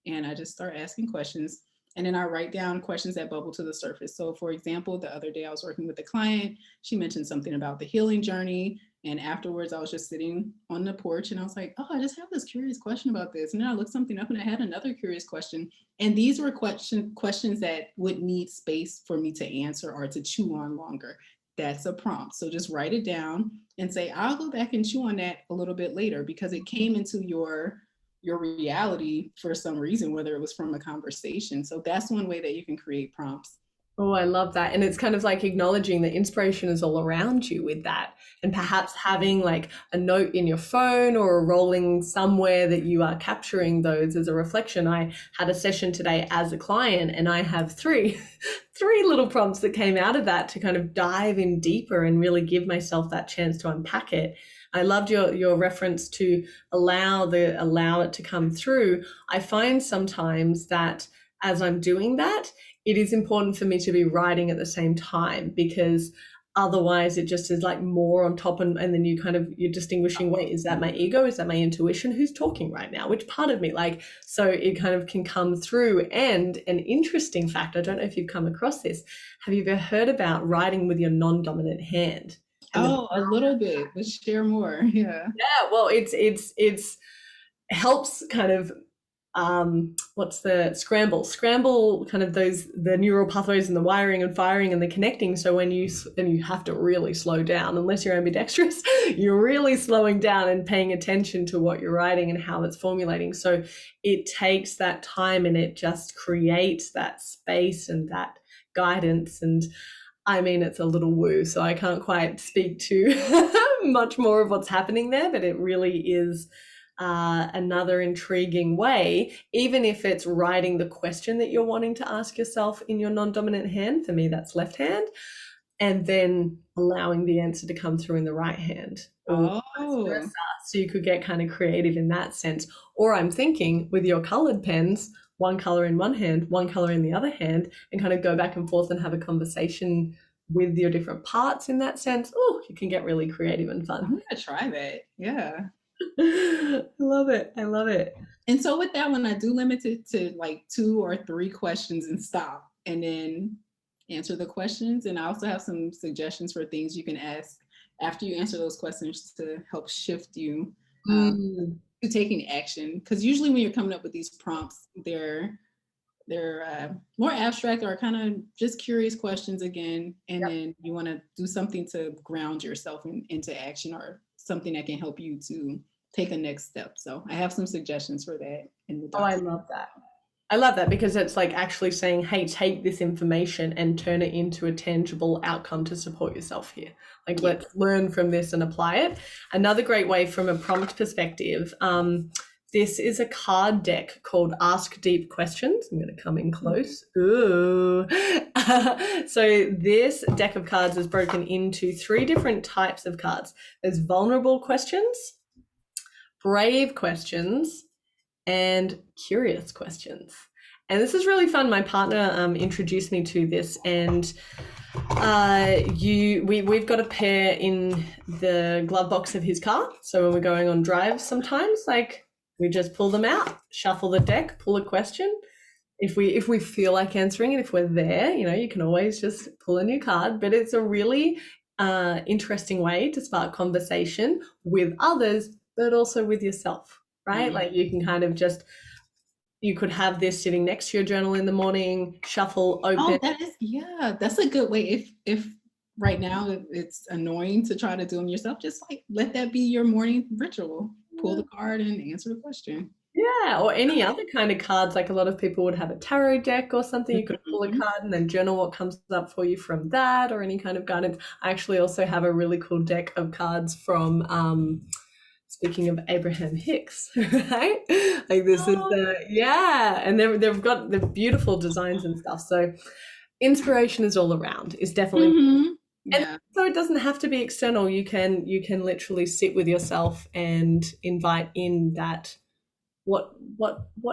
And I just start asking questions. And then I write down questions that bubble to the surface. So, for example, the other day I was working with a client. She mentioned something about the healing journey. And afterwards, I was just sitting on the porch and I was like, oh, I just have this curious question about this. And then I looked something up and I had another curious question. And these were questions that would need space for me to answer or to chew on longer. That's a prompt. So just write it down and say, I'll go back and chew on that a little bit later because it came into your reality for some reason, whether it was from a conversation. So that's one way that you can create prompts. Oh, I love that. And it's kind of like acknowledging that inspiration is all around you with that. And perhaps having like a note in your phone or a rolling somewhere that you are capturing those as a reflection. I had a session today as a client and I have three little prompts that came out of that to kind of dive in deeper and really give myself that chance to unpack it. I loved your reference to allow it to come through. I find sometimes that as I'm doing that, it is important for me to be writing at the same time because Otherwise it just is like more on top, and then you're distinguishing, wait, is that my ego, is that my intuition, who's talking right now, which part of me, like, so it kind of can come through. And an interesting fact, I don't know if you've come across this, have you ever heard about writing with your non-dominant hand? And the Oh, a little bit. Let's share more. Yeah. yeah, well, it's helps kind of what's the scramble kind of those the neural pathways and the wiring and firing and the connecting. So when you have to really slow down, unless you're ambidextrous, you're really slowing down and paying attention to what you're writing and how it's formulating. So it takes that time, and it just creates that space and that guidance. And I mean, it's a little woo, so I can't quite speak to much more of what's happening there, but it really is another intriguing way, even if it's writing the question that you're wanting to ask yourself in your non-dominant hand. For me, that's left hand, and then allowing the answer to come through in the right hand, or vice versa. So you could get kind of creative in that sense. Or I'm thinking with your colored pens, one color in one hand, one color in the other hand, and kind of go back and forth and have a conversation with your different parts in that sense. Oh, you can get really creative and fun. I'm gonna try that. Yeah. I love it. I love it. And so with that one, I do limit it to like 2 or 3 questions and stop, and then answer the questions. And I also have some suggestions for things you can ask after you answer those questions to help shift you to taking action. Because usually when you're coming up with these prompts, they're more abstract or kind of just curious questions again. And then you want to do something to ground yourself into action, or something that can help you to take a next step. So I have some suggestions for that in the document. I love that. I love that, because it's like actually saying, hey, take this information and turn it into a tangible outcome to support yourself here. Like, let's learn from this and apply it. Another great way from a prompt perspective, this is a card deck called Ask Deep Questions. I'm going to come in close. Ooh. So this deck of cards is broken into 3 different types of cards. There's vulnerable questions, brave questions, and curious questions. And this is really fun. My partner introduced me to this, and we've got a pair in the glove box of his car. So when we're going on drives, sometimes like we just pull them out, shuffle the deck, pull a question. If we feel like answering it, if we're there, you can always just pull a new card. But it's a really interesting way to spark conversation with others, but also with yourself, right? Mm-hmm. Like you can kind of you could have this sitting next to your journal in the morning, shuffle, open. Oh, that's a good way. If right now it's annoying to try to do them yourself, just like let that be your morning ritual. Pull the card and answer the question. Yeah, or any other kind of cards. Like a lot of people would have a tarot deck or something. You could pull a card and then journal what comes up for you from that, or any kind of guidance. I actually also have a really cool deck of cards from speaking of Abraham Hicks, right? Like this is and they've got the beautiful designs and stuff. So inspiration is all around. It's definitely and so it doesn't have to be external. You can literally sit with yourself and invite in that what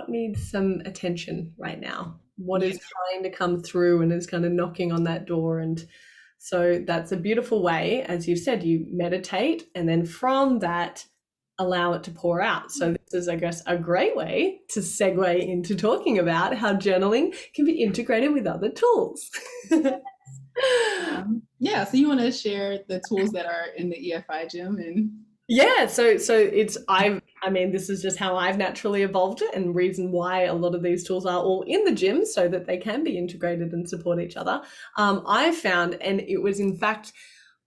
needs some attention right now. What is trying to come through and is kind of knocking on that door. And so that's a beautiful way, as you said, you meditate, and then from that allow it to pour out. So this is, I guess, a great way to segue into talking about how journaling can be integrated with other tools. Yeah, so you want to share the tools that are in the EFI gym? And so it's I mean, this is just how I've naturally evolved it, and reason why a lot of these tools are all in the gym, so that they can be integrated and support each other. I found, and it was in fact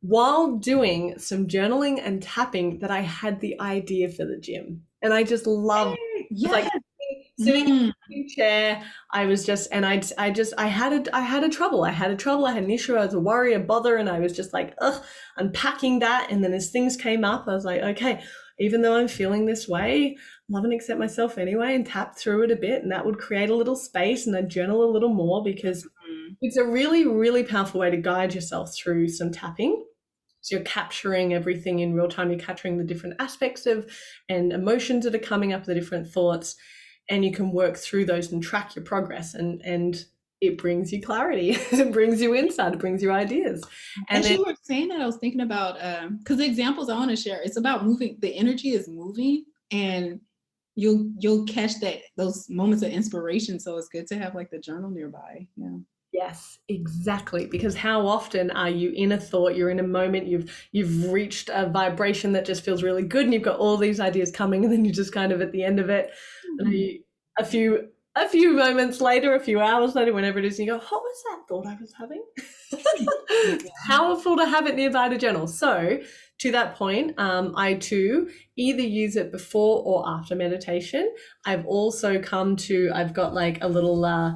while doing some journaling and tapping, that I had the idea for the gym. And I just love like sitting in the chair. I was just, and I had a trouble. I had an issue. I was a worry, a bother, and I was just like, unpacking that. And then as things came up, I was like, okay, even though I'm feeling this way, love and accept myself anyway, and tap through it a bit. And that would create a little space, and I'd journal a little more, because it's a really, really powerful way to guide yourself through some tapping. So you're capturing everything in real time. You're capturing the different aspects of and emotions that are coming up, the different thoughts, and you can work through those and track your progress. And it brings you clarity, it brings you insight, it brings you ideas. And As then, you were saying that, I was thinking about because the examples I want to share, it's about moving. The energy is moving, and you'll catch those moments of inspiration. So it's good to have like the journal nearby. Yeah. yes, exactly. Because how often are you in a thought, you're in a moment, you've reached a vibration that just feels really good, and you've got all these ideas coming, and then you just kind of at the end of it, and a few a few moments later, a few hours later, whenever it is, you go, what was that thought I was having? It's powerful to have it nearby to journal. So to that point, I too either use it before or after meditation. I've also I've got like a little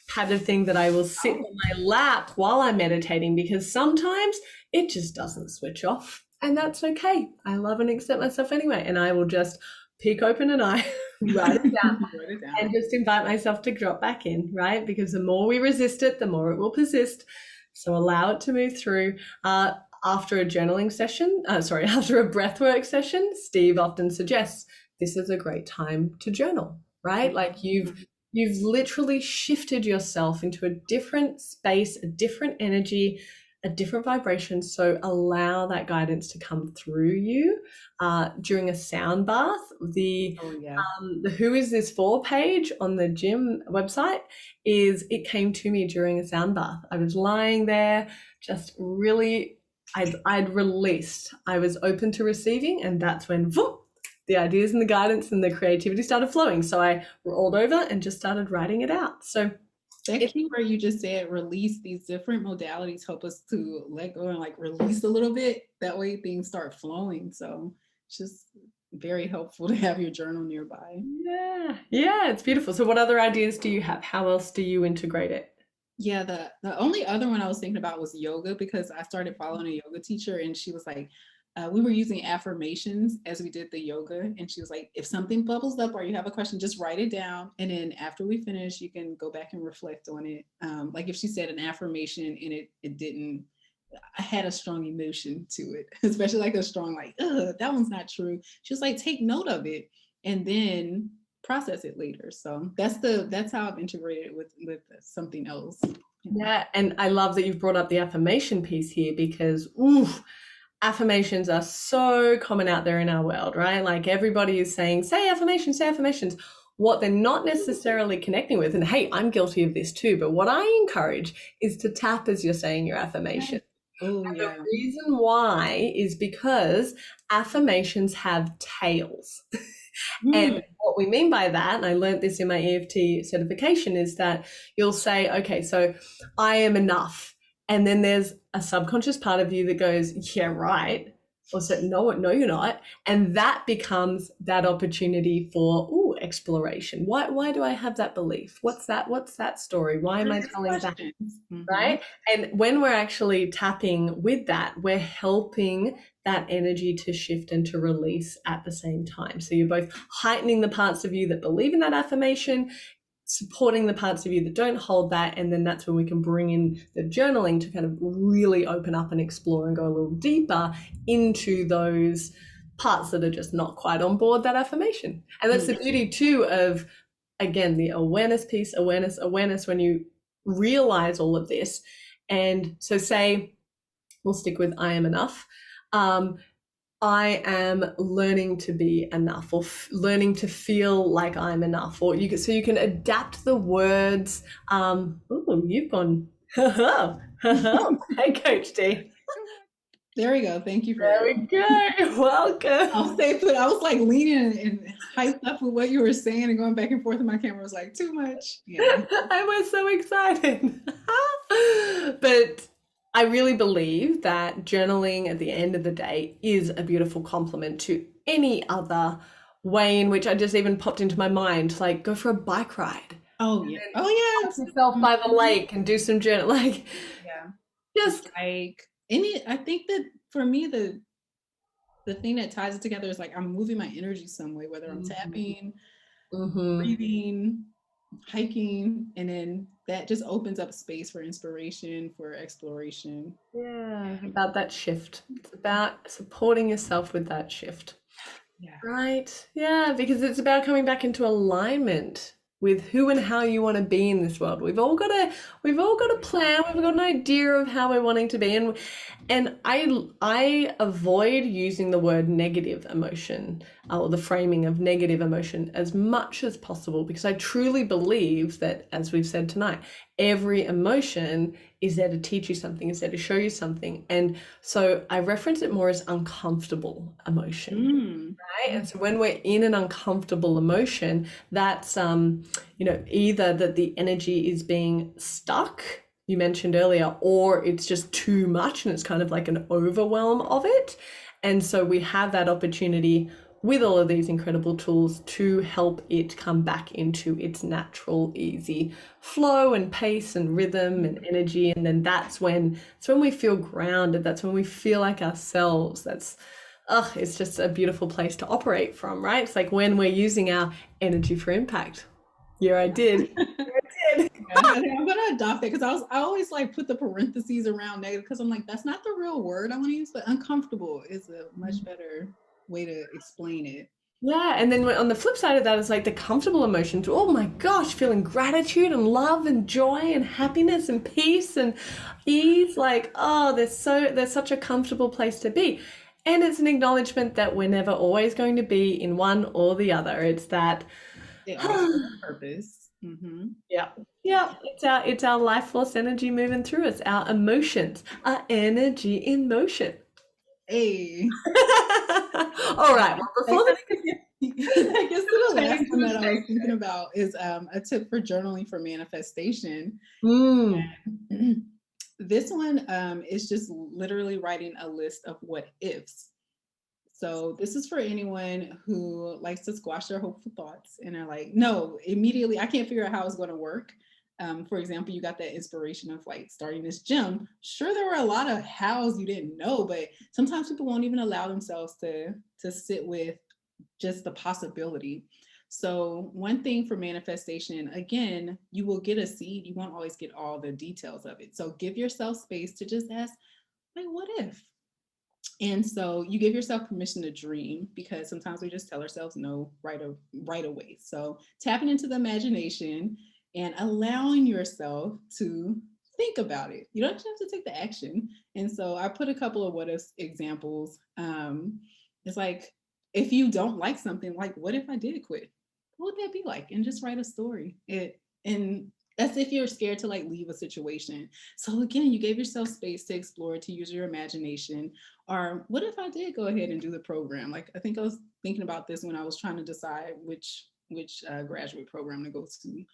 padded thing that I will sit on my lap while I'm meditating, because sometimes it just doesn't switch off, and that's okay. I love and accept myself anyway, and I will just peek open an eye, write it down, Write it down. and just invite myself to drop back in, right? Because the more we resist it, the more it will persist. So allow it to move through. After a journaling session, after a breathwork session, Steve often suggests this is a great time to journal, right? Like you've literally shifted yourself into a different space, a different energy, a different vibration. So allow that guidance to come through you. During a sound bath, the Who Is This For page on the gym website it came to me during a sound bath. I was lying there, just really, I'd released. I was open to receiving, and that's when the ideas and the guidance and the creativity started flowing. So I rolled over and just started writing it out. So that key where you just said release, these different modalities help us to let go and like release a little bit. That way things start flowing. So it's just very helpful to have your journal nearby. Yeah, it's beautiful. So what other ideas do you have? How else do you integrate it? Yeah, the only other one I was thinking about was yoga, because I started following a yoga teacher, and she was like, we were using affirmations as we did the yoga, and she was like, if something bubbles up or you have a question, just write it down, and then after we finish, you can go back and reflect on it. Like if she said an affirmation and it didn't, I had a strong emotion to it, especially like a strong like, that one's not true. She was like, take note of it and then process it later. So that's how I've integrated it with something else. Yeah, and I love that you've brought up the affirmation piece here, because affirmations are so common out there in our world, right? Like everybody is saying, say affirmations, say affirmations. What they're not necessarily connecting with, and hey, I'm guilty of this too, but what I encourage is to tap as you're saying your affirmation. Oh, And yeah. the reason why is because affirmations have tails. And what we mean by that, and I learned this in my EFT certification, is that you'll say, okay, so I am enough. And then there's a subconscious part of you that goes, yeah, right. Or so, no, you're not. And that becomes that opportunity for exploration. Why do I have that belief? What's that story? Why am I telling that? Right? And when we're actually tapping with that, we're helping that energy to shift and to release at the same time. So you're both heightening the parts of you that believe in that affirmation, supporting the parts of you that don't hold that, and then that's when we can bring in the journaling to kind of really open up and explore and go a little deeper into those parts that are just not quite on board that affirmation. And that's the beauty too of, again, the awareness piece, awareness, when you realize all of this. And so say, we'll stick with I am enough. I am learning to be enough, or learning to feel like I'm enough, or so you can adapt the words. You've gone, hey, Coach Dee. There we go. Thank you for There we go. Welcome. I'll stay put. I was like leaning and hyped up with what you were saying and going back and forth, and my camera was like, too much. Yeah. I was so excited. But I really believe that journaling at the end of the day is a beautiful complement to any other way in which I just even popped into my mind, like go for a bike ride. Oh, yeah. Oh, yeah. Yourself by the lake and do some journal. Like, yeah. Just like I think that for me, the thing that ties it together is like I'm moving my energy some way, whether I'm tapping, breathing, hiking, and then that just opens up space for inspiration, for exploration. Yeah, about that shift. It's about supporting yourself with that shift. Yeah. Right. Yeah, because it's about coming back into alignment with who and how you want to be in this world. We've all got a plan, we've got an idea of how we're wanting to be. And I avoid using the word negative emotion or the framing of negative emotion as much as possible, because I truly believe that, as we've said tonight, every emotion is there to teach you something, is there to show you something. And so I reference it more as uncomfortable emotion. Right? And so when we're in an uncomfortable emotion, that's either that the energy is being stuck, you mentioned earlier, or it's just too much and it's kind of like an overwhelm of it. And so we have that opportunity with all of these incredible tools to help it come back into its natural, easy flow and pace and rhythm and energy. And then that's when we feel grounded. That's when we feel like ourselves. It's just a beautiful place to operate from, right? It's like when we're using our energy for impact. Yeah, I did. Yeah, I think I'm gonna adopt it, because I always like put the parentheses around negative, because I'm like, that's not the real word I want to use, but uncomfortable is a much better way to explain it. Yeah, and then on the flip side of that is like the comfortable emotions. Oh my gosh, feeling gratitude and love and joy and happiness and peace and ease. Like, oh, there's such a comfortable place to be. And it's an acknowledgement that we're never always going to be in one or the other. It's that, It all serves a purpose. Mm-hmm. yeah, yeah, it's our life force energy moving through us, our emotions, our energy in motion. Hey. All right, well, before the I guess the last one that I was next thinking about is a tip for journaling for manifestation. Mm. This one is just literally writing a list of what ifs. So this is for anyone who likes to squash their hopeful thoughts and are like, no, immediately, I can't figure out how it's going to work. For example, you got that inspiration of like starting this gym. Sure, there were a lot of hows you didn't know, but sometimes people won't even allow themselves to sit with just the possibility. So one thing for manifestation, again, you will get a seed. You won't always get all the details of it. So give yourself space to just ask, like, what if? And so you give yourself permission to dream, because sometimes we just tell ourselves no right away. So tapping into the imagination and allowing yourself to think about it. You don't have to take the action. And so I put a couple of what if examples. It's like, if you don't like something, like, what if I did quit? What would that be like? And just write a story. And that's if you're scared to like leave a situation. So again, you gave yourself space to explore, to use your imagination. Or what if I did go ahead and do the program? Like, I think I was thinking about this when I was trying to decide which graduate program to go to.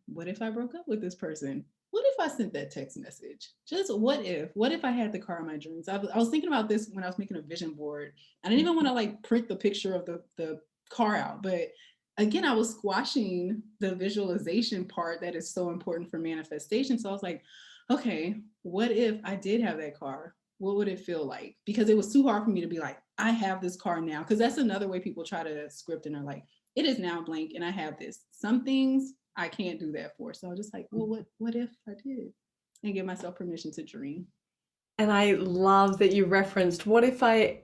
What if I broke up with this person? What if I sent that text message? Just what if I had the car of my dreams? I was thinking about this when I was making a vision board. I didn't even want to like print the picture of the car out, but again, I was squashing the visualization part that is so important for manifestation. So I was like, okay, what if I did have that car? What would it feel like? Because it was too hard for me to be like, I have this car now. Because that's another way people try to script and are like, it is now blank and I have this. Some things I can't do that for. So I'm just like, well, what if I did? And give myself permission to dream. And I love that you referenced, what if I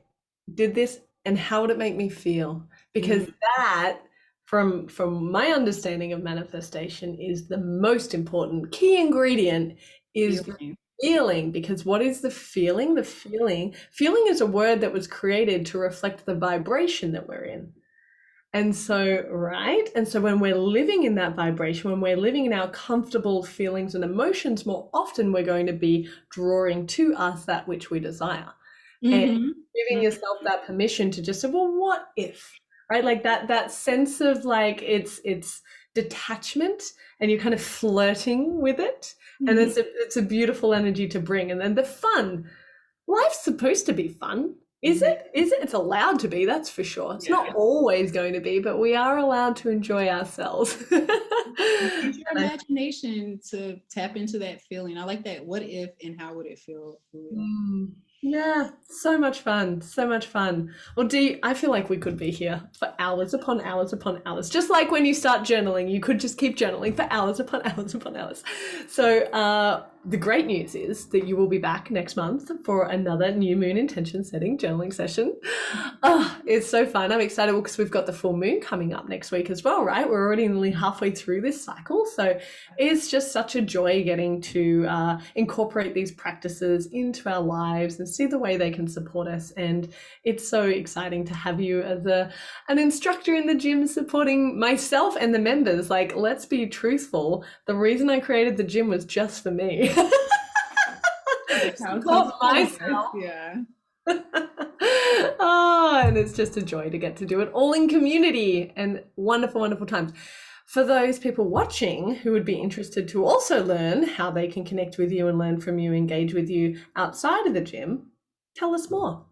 did this and how would it make me feel? Because that, from my understanding of manifestation, is the most important key ingredient is Feeling. feeling. Because what is the feeling? Feeling is a word that was created to reflect the vibration that we're in. And so, right? And so when we're living in that vibration, when we're living in our comfortable feelings and emotions, more often we're going to be drawing to us that which we desire. And giving yourself that permission to just say, well, what if? Right? Like that sense of like it's detachment, and you're kind of flirting with it. And it's a beautiful energy to bring. And then the fun. Life's supposed to be fun. Is it? It's allowed to be, that's for sure. It's not always going to be, but we are allowed to enjoy ourselves. Use your imagination to tap into that feeling. I like that. What if and how would it feel? Yeah, so much fun. So much fun. Well, Dee, I feel like we could be here for hours upon hours upon hours. Just like when you start journaling, you could just keep journaling for hours upon hours upon hours. So, the great news is that you will be back next month for another new moon intention setting journaling session. Oh, it's so fun. I'm excited because we've got the full moon coming up next week as well, right? We're already nearly halfway through this cycle. So it's just such a joy getting to incorporate these practices into our lives and see the way they can support us. And it's so exciting to have you as an instructor in the gym supporting myself and the members. Like, let's be truthful. The reason I created the gym was just for me. Support myself. Yeah. Oh, and it's just a joy to get to do it all in community and wonderful, wonderful times. For those people watching who would be interested to also learn how they can connect with you and learn from you, engage with you outside of the gym, tell us more.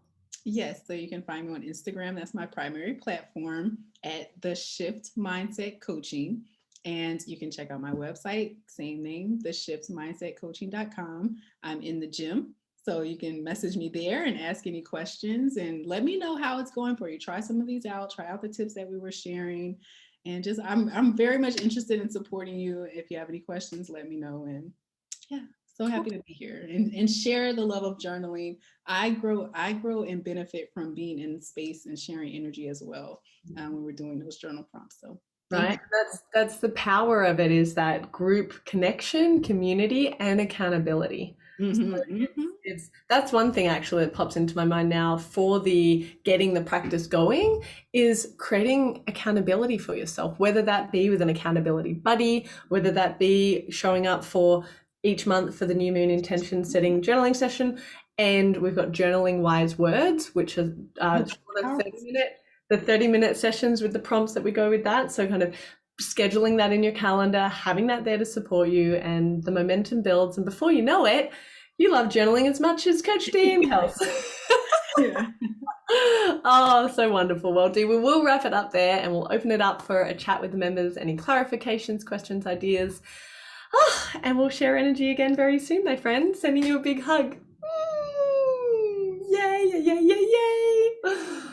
Yes, so you can find me on Instagram. That's my primary platform at The Shift Mindset Coaching. And you can check out my website, same name, theshiftmindsetcoaching.com. I'm in the gym, so you can message me there and ask any questions and let me know how it's going for you. Try some of these out, try out the tips that we were sharing. And just I'm very much interested in supporting you. If you have any questions, let me know. And yeah, so happy to be here and share the love of journaling. I grow and benefit from being in space and sharing energy as well when we're doing those journal prompts. So Right. That's the power of it, is that group connection, community, and accountability. So mm-hmm, mm-hmm. it's that's one thing actually that pops into my mind now for the getting the practice going, is creating accountability for yourself, whether that be with an accountability buddy, whether that be showing up for each month for the new moon intention setting journaling session. And we've got journaling wise words, which are short of 30-minute, the 30-minute sessions with the prompts that we go with that. So kind of scheduling that in your calendar, having that there to support you, and the momentum builds. And before you know it, you love journaling as much as Coach Dee and Kels. Yeah. Oh, so wonderful. Well, Dee, we will wrap it up there and we'll open it up for a chat with the members. Any clarifications, questions, ideas. Oh, and we'll share energy again very soon, my friend. Sending you a big hug. Yay, yay, yay, yay, yay.